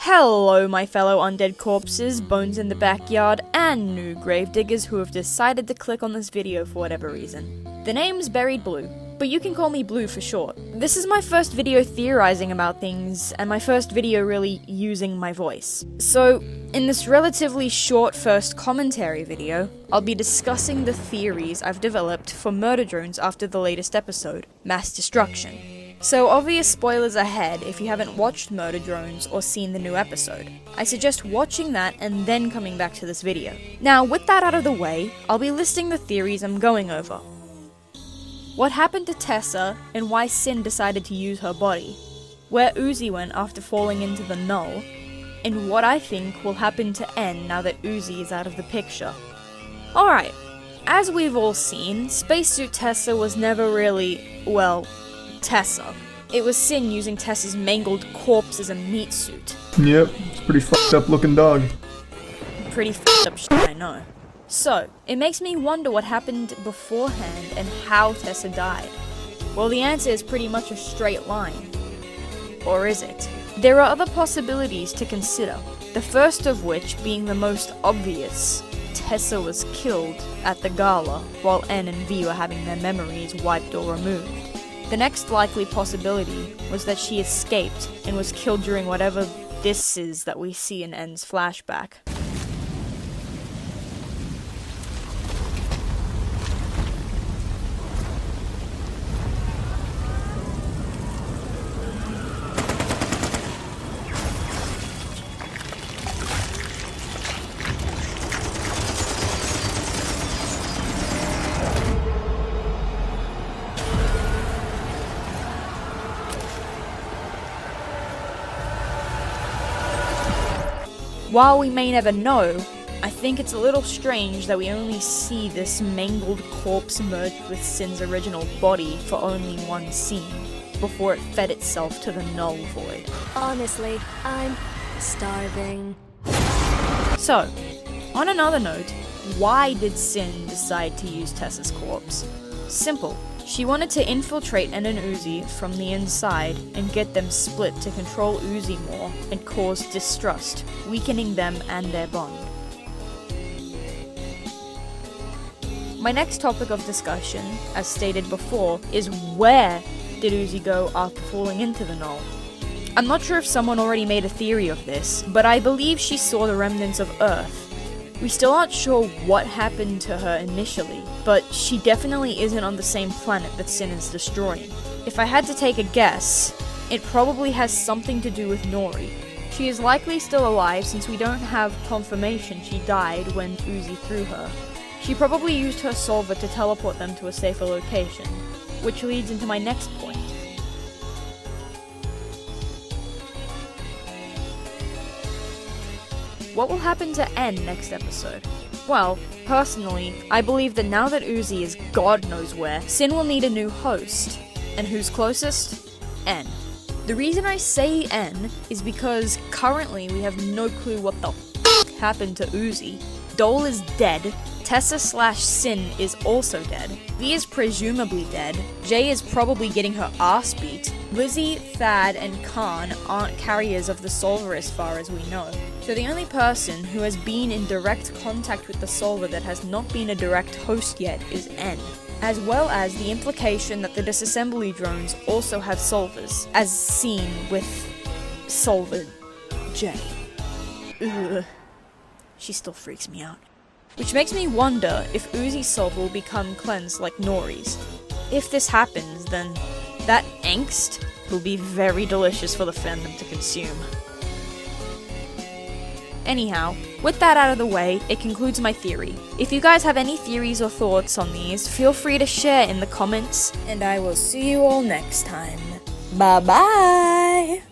Hello my fellow undead corpses, bones in the backyard, and new gravediggers who have decided to click on this video for whatever reason. The name's Buried Blue, but you can call me Blue for short. This is my first video theorizing about things, and my first video really using my voice. So, in this relatively short first commentary video, I'll be discussing the theories I've developed for murder drones after the latest episode, Mass Destruction. So obvious spoilers ahead if you haven't watched Murder Drones or seen the new episode. I suggest watching that and then coming back to this video. Now with that out of the way, I'll be listing the theories I'm going over. What happened to Tessa and why Sin decided to use her body. Where Uzi went after falling into the null. And what I think will happen to N now that Uzi is out of the picture. Alright, as we've all seen, Spacesuit Tessa was never really, well, Tessa. It was Sin using Tessa's mangled corpse as a meat suit. Yep, it's a pretty fucked up looking dog. Pretty fucked up shit, I know. So, it makes me wonder what happened beforehand and how Tessa died. Well, the answer is pretty much a straight line. Or is it? There are other possibilities to consider, the first of which being the most obvious. Tessa was killed at the gala while N and V were having their memories wiped or removed. The next likely possibility was that she escaped and was killed during whatever this is that we see in N's flashback. While we may never know, I think it's a little strange that we only see this mangled corpse merged with Sin's original body for only one scene, before it fed itself to the null void. Honestly, I'm starving. So, on another note, why did Sin decide to use Tessa's corpse? Simple. She wanted to infiltrate N and Uzi from the inside and get them split to control Uzi more and cause distrust, weakening them and their bond. My next topic of discussion, as stated before, is where did Uzi go after falling into the null? I'm not sure if someone already made a theory of this, but I believe she saw the remnants of Earth. We still aren't sure what happened to her initially, but she definitely isn't on the same planet that Sin is destroying. If I had to take a guess, it probably has something to do with Nori. She is likely still alive since we don't have confirmation she died when Uzi threw her. She probably used her solver to teleport them to a safer location, which leads into my next point. What will happen to N next episode? Well, personally, I believe that now that Uzi is God knows where, Sin will need a new host. And who's closest? N. The reason I say N is because currently we have no clue what the f*** happened to Uzi. Dole is dead, Tessa/Sin is also dead, V is presumably dead, J is probably getting her ass beat, Lizzie, Thad, and Khan aren't carriers of the solver as far as we know. So the only person who has been in direct contact with the solver that has not been a direct host yet is N, as well as the implication that the disassembly drones also have solvers, as seen with Solver J. Ugh. She still freaks me out. Which makes me wonder if Uzi's solver will become cleansed like Nori's. If this happens, then that angst will be very delicious for the fandom to consume. Anyhow, with that out of the way, it concludes my theory. If you guys have any theories or thoughts on these, feel free to share in the comments, and I will see you all next time. Bye bye!